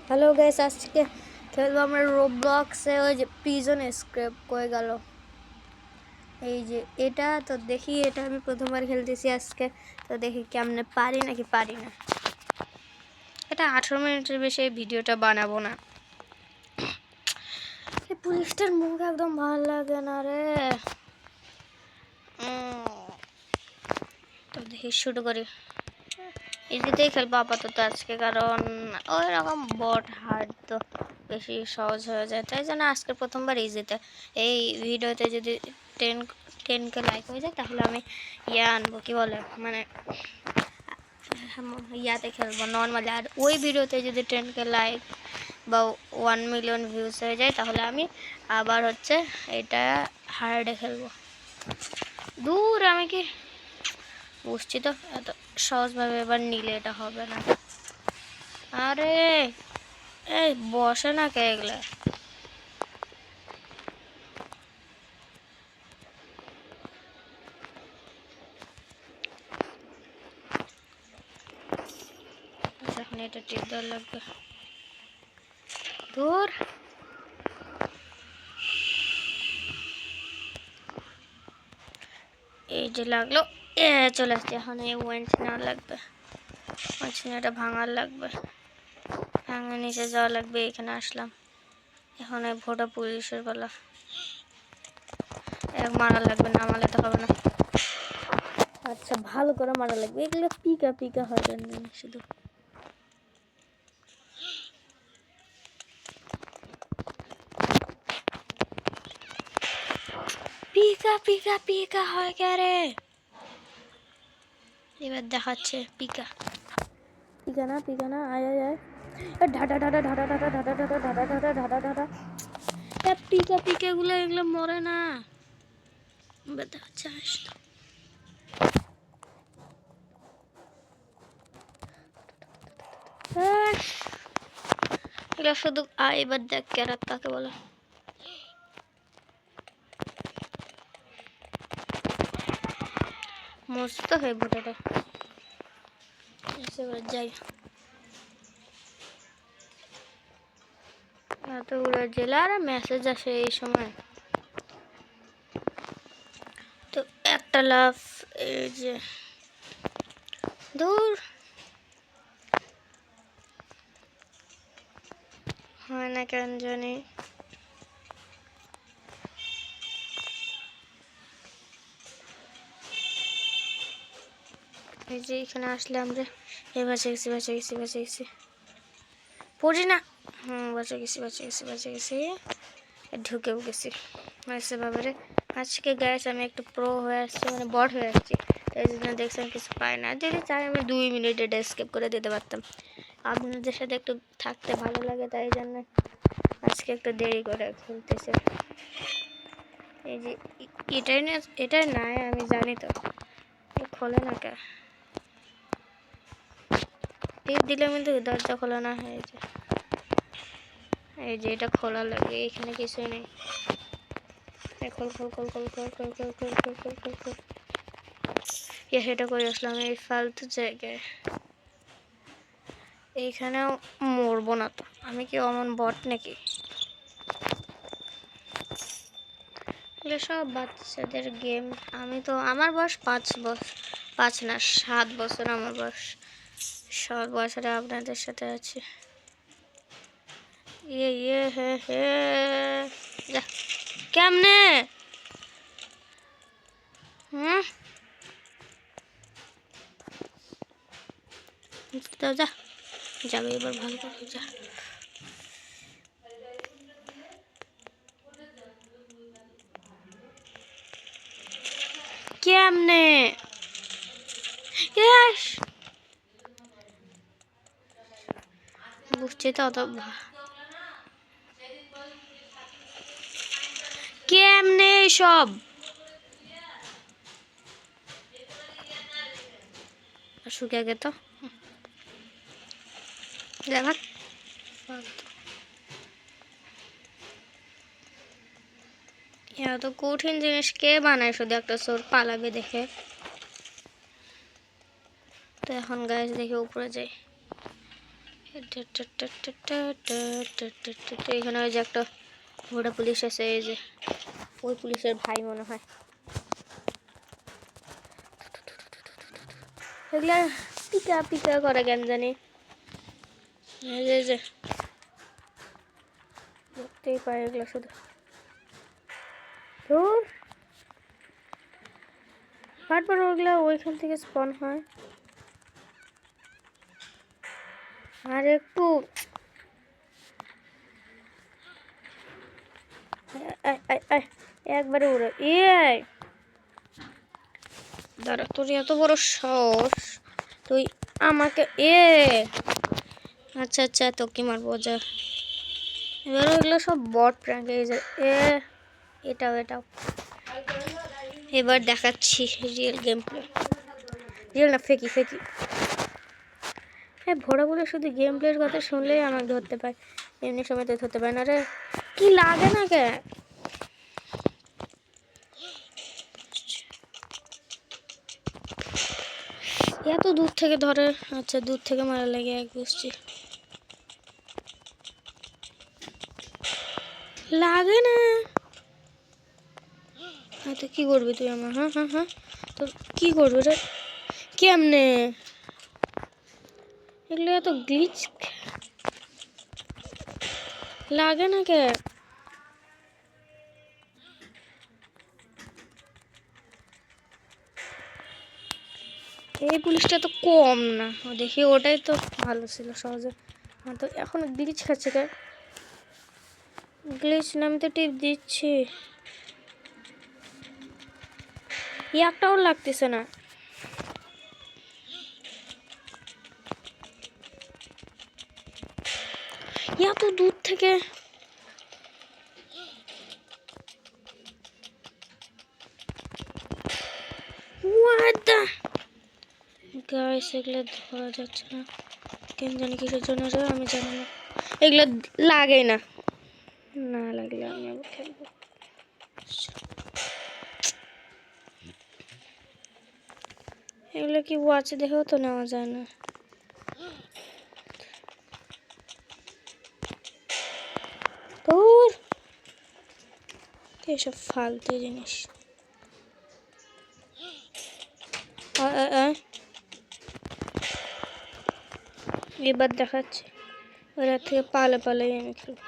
Hello guys, আজকে খেলবো আমরা রোবলক্সে। ওই যে প্রিজন স্ক্রেপ কয়ে গেল, এই যে এটা তো দেখি। এটা আমি প্রথমবার খেলতেছি আজকে, তো দেখি কেমনে পারি নাকি পারি না। এটা 18 মিনিটের বেশি এই ভিডিওটা বানাবো না। এই পুলিশটার মুখ একদম ভালো লাগে না রে। তো দেখি শুরু করি। ইজিতেই খেলবো আপাতত আজকে, কারণ ওই রকম বট হার্ড তো বেশি সহজ হয়ে যায়, তাই জন্য আজকে প্রথমবার ইজিতে। এই ভিডিওতে যদি 10K লাইক হয়ে যায় তাহলে আমি আনবো, কি বলে মানে ইয়াতে খেলবো নর্মালি। আর ওই ভিডিওতে যদি 10K লাইক বা 1 মিলিয়ন ভিউজ হয়ে যায় তাহলে আমি আবার হচ্ছে এটা হার্ডে খেলবো। দূর, আমি কি বুঝছি তো এত সহজভাবে এবার নিলে এটা হবে না। আরে এই বসে না কে এগুলা? এখন এটা টিপ দেওয়া লাগবে। দূর, এই যে লাগলো। চলে আসছে। এখন এই ওয়েন্স নেওয়া লাগবে। ওয়েন্স নিয়ে এটা ভাঙার লাগবে, ভাঙা নিচে যাওয়া লাগবে। এখানে আসলাম। এখন এই ভোটা পুলিশের বেলা এক মারা লাগবে, না মারলে তো হবে না। আচ্ছা, ভালো করে মারা লাগবে। এগুলো পিকা পিকা হয় শুধু। পিকা পিকা পিকা হয় কে রে? এবার দেখাচ্ছে পিকা পিকা না, পিকা না। আয় আয় আয়, ঢাটা ঢাটা ঢাটা ঢাটা ঢাটা ঢাটা ঢাটা ঢাটা ঢাটা ঢাটা। পিকা পিকা গুলো এগুলো মরে না। এবার দেখাচ্ছে আসতো। এগুলো শুধু এবার দেখ ক্যারাত কাকে বলে। মস্ত হয় ভোটাটা। এবার যাই। এতগুলো জেলার মেসেজ আসে এই সময়, তো একটা লাভ। এই যে দূর হয় না কেন জানি। এই যে এখানে আসলে আমরা বাঁচে গেছি, বাঁচে গেছি, বাঁচে গেছি। পড়ি না। বাঁচে গেছি, বাঁচে গেছি, বাঁচে গেছি। ঢুকেও গেছি। আচ্ছা বাবারে, আজকে গ্যাস আমি একটু প্রো হয়ে আসছি, মানে বট হয়ে আসছি। এই জন্য দেখছেন কিছু পাই না। যদি চাই আমি 2 মিনিটে এটা স্কিপ করে দিতে পারতাম। আপনাদের সাথে একটু থাকতে ভালো লাগে, তাই জন্য আজকে একটু দেরি করে খেলতেছে। এই যে এটাই নাই, আমি জানি তো। খোলে না কে? টিপ দিলে কিন্তু দরজা খোলা না হয়ে যায়। এই যে এটা খোলা লাগে, এখানে কিছুই নেই। খোল খোল খোল খোল খোল খোল খোল খোল খোল খোল খোল খোল। সেটা করে আসলাম এই ফালতু জায়গায়। এইখানেও মরবো না তো, আমি কি অমন বট নাকি? এগুলো সব বাচ্চাদের গেম। আমি তো, আমার বয়স 5 না 7 বছর আমার বয়স। 7 বছরে আপনাদের সাথে আছি। হে হে, যা কেমনে? যা যাবে এবার, ভালো করে যা। কেমনে? বুঝছি তো অত। কেমনে সব শুকে গে তো দেখ। এত কঠিন জিনিস কে বানায়? শুধু একটা চোর পালাবে দেখে। তো এখন গাছ দেখে উপরে যাই। এখানে ওই যে একটা ঘোড়া পুলিশ আছে, এই যে ওই পুলিশের ভাই মনে হয়। এগুলা পিকা পিকা করে কেন জানি, এই যে দেখতেই পাই এগুলো শুধু। ধুর, বারবার ওগুলা ওইখান থেকে স্পন হয়। আর একটু একবারে উড়ে দাঁড়া, তোর এত বড় সাহস তুই আমাকে আচ্ছা আচ্ছা, তোকে মারবো যা। এবার ওইগুলো সব বট প্র্যাঙ্ক। এই যে এটাও এবার দেখাচ্ছি রিয়েল গেম প্লে। রিয়েল না, ফেকি। হ্যাঁ, ভোরা বলে শুধু গেম প্লের কথা শুনলেই আমাকে ধরতে পায়, এমনি সময় তো ধরতে পায় না রে। কি লাগে না কে? এত দূর থেকে ধরে। আচ্ছা, দূর থেকে মারা লাগে, এক বুঝছি। লাগে না। হ্যাঁ, তো কি করবি তুই আমার? হ্যাঁ, তো কি করবি রে? কেমনে এগুলো এত গ্লিচ লাগে না কে? এই পুলিশটা তো কম না, দেখি ওটাই তো ভালো ছিল সহজে। তো এখন গ্লিচ খাচ্ছে কে? গ্লিচ নামতে টিপ দিচ্ছি, একটাও লাগতেছে না। এত দূর থেকে গাইস, এগুলো ধরা যাচ্ছে না কেন জানি, কিসের জন্য রে আমি জানি না। এগুলো লাগে না, না লাগলে আমি আবার খেলবো। এগুলো কি ওয়াচ দেখেও তো নেওয়া যায় না। এসব ফালতু জিনিস। এবার দেখাচ্ছে, ওরা থেকে পালাই আমি খেলবো।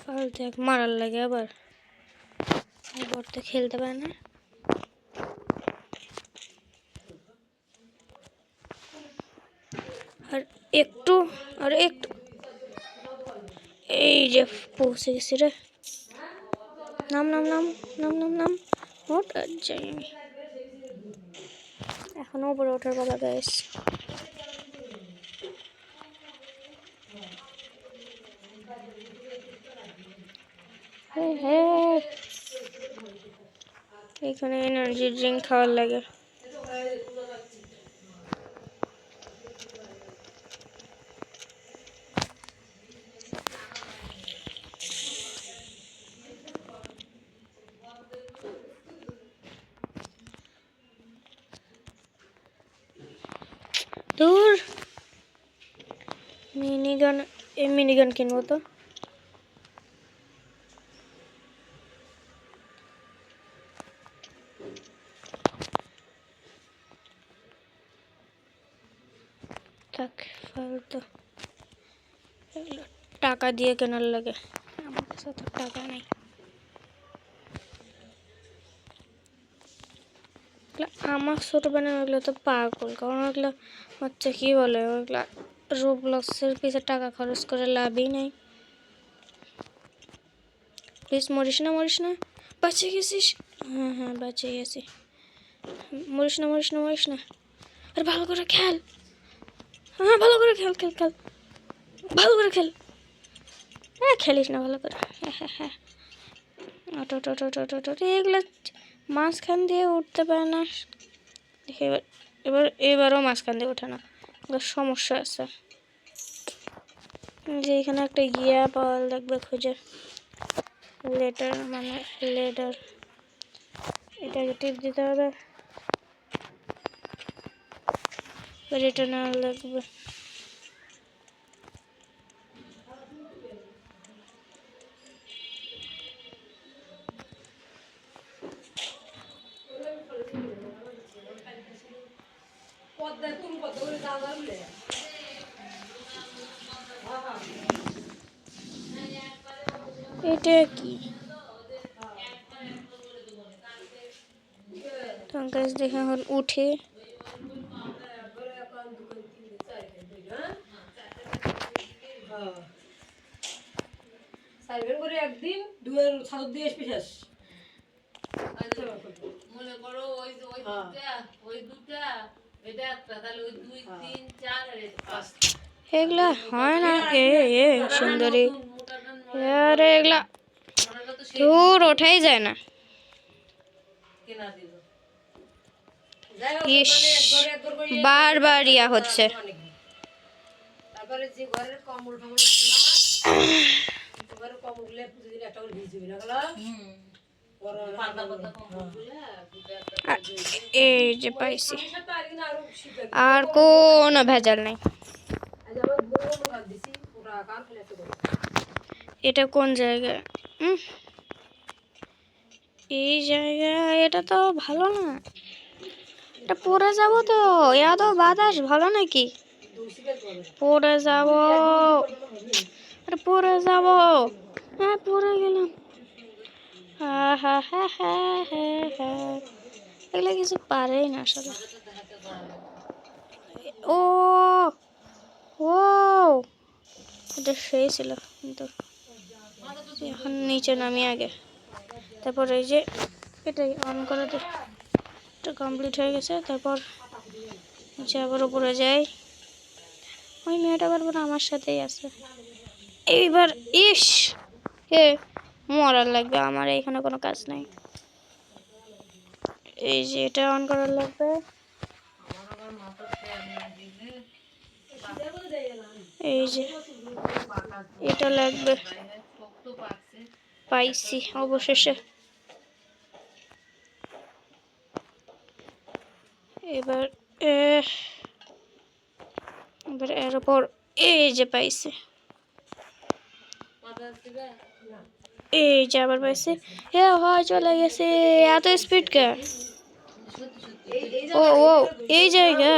ফালতু এক মারার লাগে আবার তো খেলতে পারে না। আর একটু এই যে পৌঁছে গেছি রে। নাম ওঠ আর যাই আমি। এখনো উপরে ওঠার পালা গাইস। এখানে এনার্জি ড্রিঙ্ক খাওয়ার লাগে। দূর, মিনিগান কিনবো তো। থাক, ফালতু টাকা দিয়ে কেনার লাগে, আমার কাছে তো টাকা নেই। আমার ছোট বানানো ওগুলো তো পাগল, কারণ ওগুলো হচ্ছে কি বলে, ওগুলা রোবলক্সের পিছনে টাকা খরচ করে লাভই নেই। প্লিজ মরিস না বাঁচে গেছিস। হ্যাঁ বাঁচে গেছি। মরিস না। আরে ভালো করে খেল। হ্যাঁ ভালো করে খেল ভালো করে খেল। হ্যাঁ খেলিস না ভালো করে। হ্যাঁ এগুলো মাঝখান দিয়ে উঠতে পারে না। এবারও মাঝখান দিয়ে ওঠে না, সমস্যা আছে। যে এখানে একটা ইয়া পাওয়া লাগবে খুঁজে, লেটার মানে লেটার, এটাকে টিপ দিতে হবে, এটা নেওয়া লাগবে। এটা কি গাছ দেখে এখন উঠে একদিন দুয়ের ছাদ দিয়ে স্পেশাস মনে করো ওই দুটা এটা একটা, তাহলে ওই 2 3 4 আর 5 এগুলা হয় না। এ সুন্দরী, আরে এগুলা দূর ওঠাই যায় না। ইস, বারবার ইয়া হচ্ছে। তারপরে যে ঘরের কম্বল টম্বল ঘরের কম্বলগুলো প্রতিদিন একটা করে ভিজিয়ে না গেল এই যে পাইছি, আর কোনো ভেজাল নাই। এটা কোন জায়গায়? এই জায়গা, এটা তো ভালো না, এটা পড়ে যাব তো। এত বাতাস ভালো নাকি? পড়ে যাব, আরে পড়ে যাব। হ্যাঁ পড়ে গেলাম। হ্যাঁ হ্যাঁ হ্যাঁ হ্যাঁ হ্যাঁ হ্যাঁ, এগুলো কিছু পারেই না আসলে। ও ও, এটা সেই ছিল, কিন্তু এখন নিচে নামি আগে, তারপর এই যে এটাই অন করে দিই। এটা কমপ্লিট হয়ে গেছে। তারপর নিচে আবার উপরে যাই। ওই মেয়েটা পারবো না, আমার সাথেই আছে এইবার। ইস, এ মরার লাগবে, আমার এইখানে কোনো কাজ নাই। এই যে এটা অন করার লাগবে, এই যে এটা লাগবে। পাইছি অবশেষে। এবার এবার এর উপর এই যে পাইছি, এই যে আবার পাইছি। এ হয় চলে গেছে, এত স্পিড কে? ও ও, এই জায়গা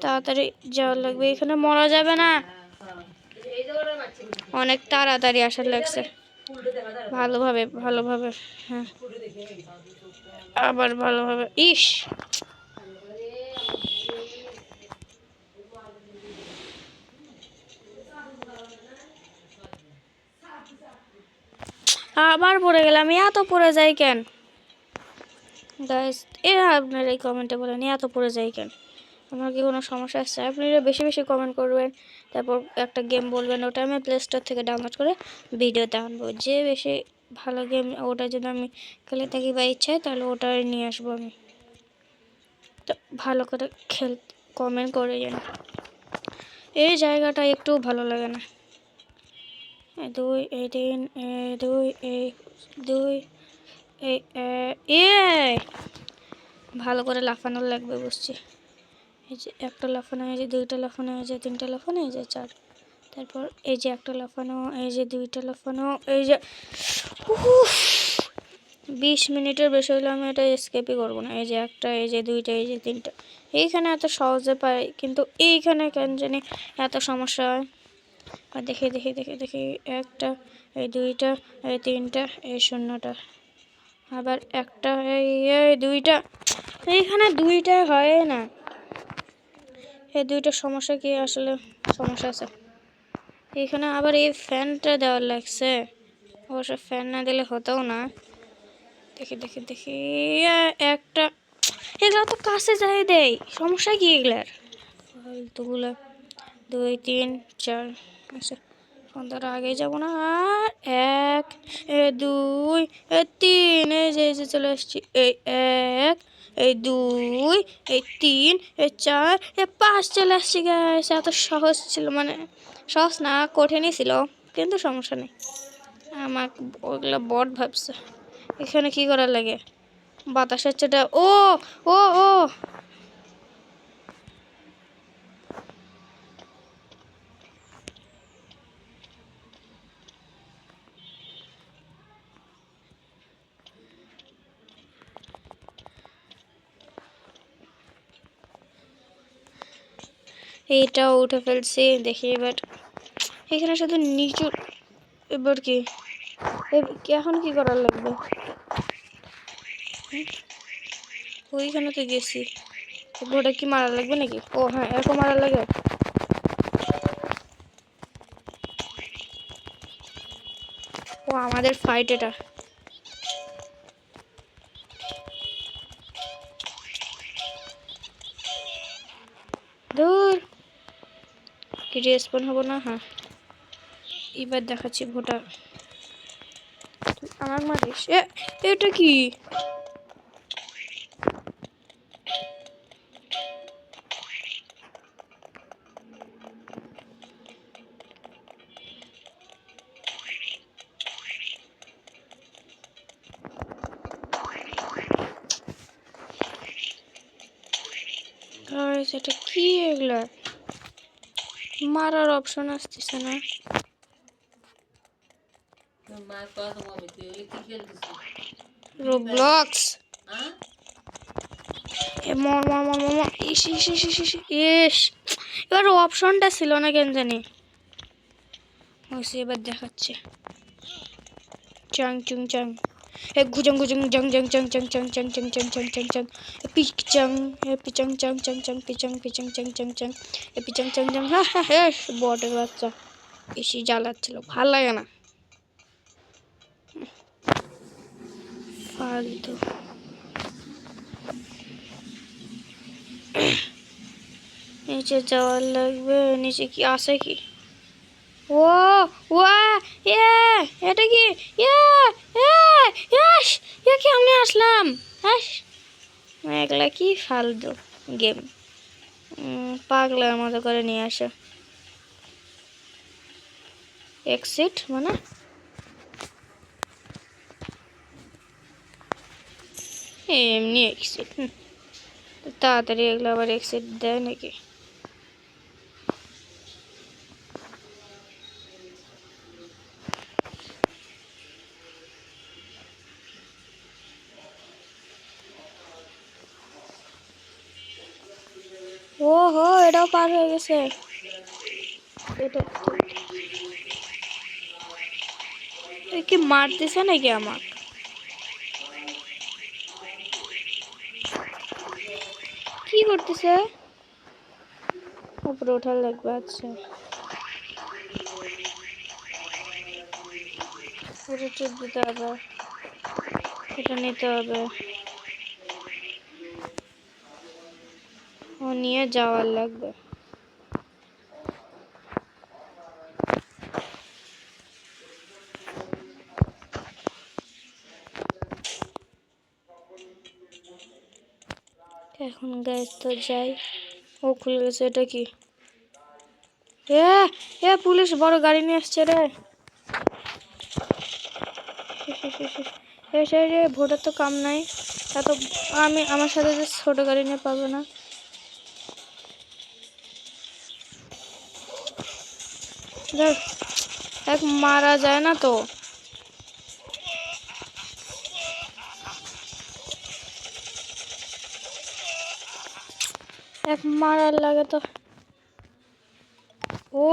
তাড়াতাড়ি যাওয়ার লাগবে, এখানে মরা যাবে না। অনেক তাড়াতাড়ি আসার লাগছে, ভালোভাবে ভালোভাবে। হ্যাঁ আবার ভালোভাবে। ইস, আবার পড়ে গেলাম। এত পড়ে যাই কেন গাইস? আপনারা এই কমেন্টে বলেন এত পড়ে যাই কেন? আমার কি কোনো সমস্যা আছে? আপনারা বেশি বেশি কমেন্ট করবেন, তারপর একটা গেম বলবেন, ওটা আমি প্লে স্টোর থেকে ডাউনলোড করে ভিডিওতে আনবো। যে বেশি ভালো গেম ওটা যদি আমি খেলে থাকি বা ইচ্ছায়, তাহলে ওটাই নিয়ে আসবো আমি। তো ভালো করে কমেন্ট করে যেন। এই জায়গাটা একটু ভালো লাগে না। 2 এই 3 2 এই 2 এই ভালো করে লাফানোর লাগবে, বুঝছি। এই যে একটা লাফানো, এই যে দুইটা লাফানো, এই যে তিনটা লাফানো, এই যে 4, তারপর এই যে একটা লাফানো, এই যে দুইটা লাফানো, এই যে 20 মিনিটের বেশি হলে আমি এটা স্কেপই করবো না। এই যে একটা, এই যে দুইটা, এই যে তিনটা। এইখানে এত সহজে পাই, কিন্তু এইখানে কেন জানি এত সমস্যা হয়। আর দেখি দেখি দেখি দেখি, একটা, এই দুইটা, এই তিনটা, এই শূন্যটা, আবার একটা, এই দুইটা। এইখানে দুইটা হয় না, এই দুইটা সমস্যা কি আসলে? সমস্যা আছে এইখানে। আবার এই ফ্যানটা দেওয়ার লাগছে, অবশ্য ফ্যান না দিলে হতেও না। দেখি দেখি দেখি, একটা, এগুলো তো কাছে যাই দেয়, সমস্যা কি এগুলার? ফালতুগুলো। 2 3 4, আচ্ছা ধরো আগে যাবো না। আর 1 2 3, এই যে চলে আসছি। এই 1 এই 2, এই 3, এই 4, এই 5 চলে আসছি গাইস। এত সহজ ছিল, মানে সহজ না, কঠিনই ছিল, কিন্তু সমস্যা নেই। আমার ওগুলো বট ভাবছে। এখানে কি করার লাগে? বাতাস হচ্ছে, ও ও ও এইটাও উঠে ফেলছি। দেখি এবার এখানে শুধু নিচু। এবার কি এখন কি করার লাগবে? ওইখানে তো গেছি, ওটা কি মারা লাগবে নাকি? ও হ্যাঁ, এরকম মারা লাগে। ও আমাদের ফাইট এটা। দূর কি রেসপন্স হবো না। হ্যাঁ, এবার দেখাচ্ছি ভোটা। আমার মারিস? এটা কি? এটা কি? এগুলা মারার অপশন আসতেছে না। রোবলক্স মর মর মর মর মর। ইস ইস ইস ইস ইস ইস। এবার অপশনটা ছিল না কেন জানি। এবার দেখাচ্ছে চাং চুং চাং। গুজং গুজং জং জং চং চং চং চং চং চং চং চং চং। পিক চং পিচং চং চং চং পিচং পিচং চং চং চং পিচং চং চং। হ্যাঁ হ্যাঁ হ্যাঁ, বটের বাচ্চা এসে জ্বালাচ্ছিল, ভাল লাগে না, ফালতু। নিচে যাওয়ার লাগবে। নিচে কি আছে কি? ও ওয়া এ এটা কি? এ এ ইস এ কেমনে আসলাম? হাস, একলা কি ফালতু গেম। পাগলার মতো করে নিয়ে আসে। এক্সিট মানে এমনি এক্সিট। তাড়াতাড়ি এগুলো আবার এক্সিট দেয় নাকি? ও হো, এটাও পার হয়ে গেছে। এটা কি মারতেছে নাকি আমার? কি করতেছে? উপরে ওঠার লাগবে। আচ্ছা, এটা টিপ দিতে হবে, এটা নিতে হবে, ও নিয়ে যাওয়ার লাগবে। এখন গ্যাস তো যাই। ও খুলে গেছে। এটা কি? এ পুলিশ বড় গাড়ি নিয়ে আসছে রে। এসে রে, ভোটার তো কাম নাই। এত আমার সাথে যে ছোট গাড়ি নিয়ে পাবে না। এক মারা যায় না তো। এক মারার লাগে তো। ও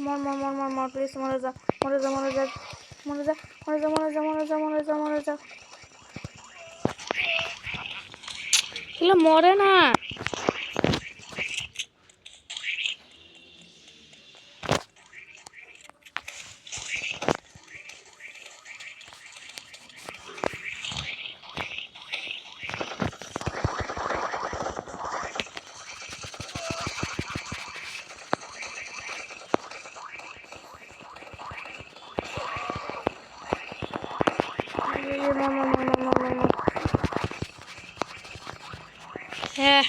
মর মর মর মর মর প্লিজ, মরে যা মরে যা মরে যা মরে যা মরে যা মরে যা মরে যা মরে যা মরে যা। এগুলো মরে না। হ্যাঁ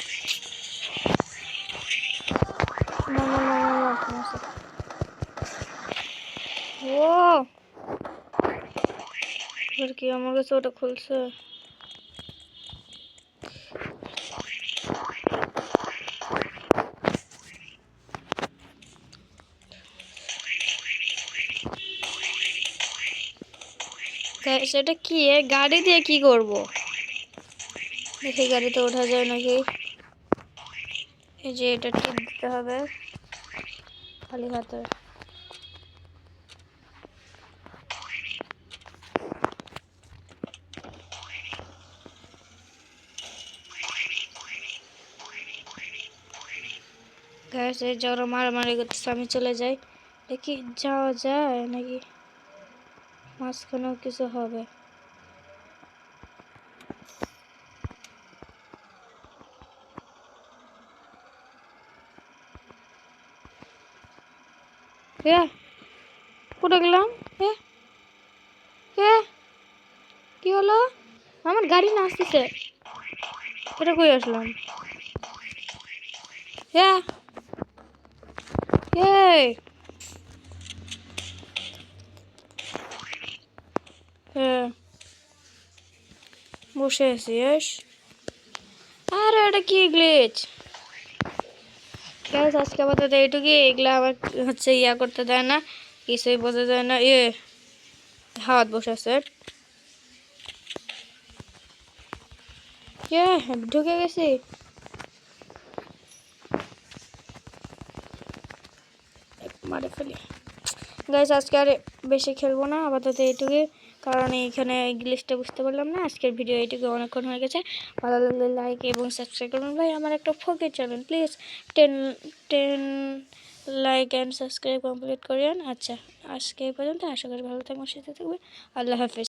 ও এবার কি আমার কাছে ওটা খুলছে? সেটা কি গাড়ি দিয়ে কি করব? দেখি গাড়িতে ওঠা যায় নাকি। এই যে এটা টিপ দিতে হবে খালি হাতে। গাইস এই যারা মারামারি করতেছে আমি চলে যাই, দেখি যাওয়া যায় নাকি মাঝখানেও কিছু হবে। কোথায় গেলাম? কি হলো? আমার গাড়ি না আসতেছে, এটা কই আসলাম? বসে আছিস? আরে এটা কি গ্লিচ? গ্যাস আজকে আপাতত এইটুকুই। এগুলা আবার হচ্ছে ইয়া করতে দেয় না, কিছুই বোঝা যায় না। হাত বসে আছে। ঢুকে গেছি। মারে ফেলি। গাইস আজকে আর বেশি খেলবো না, আপাতত এইটুকুই। কারণ এইখানে ইংলিশটা বুঝতে পারলাম না। আজকের ভিডিও এইটুকু, অনেকক্ষণ হয়ে গেছে। ভালো লাগলে লাইক এবং সাবস্ক্রাইব করুন। ভাই আমার একটা ফোকের channel, please 10 like and subscribe complete করিয়েন। আচ্ছা আজকে এই পর্যন্ত। আশা করি ভালো থাকবেন, সুস্থ থাকবেন। আল্লাহ হাফেজ।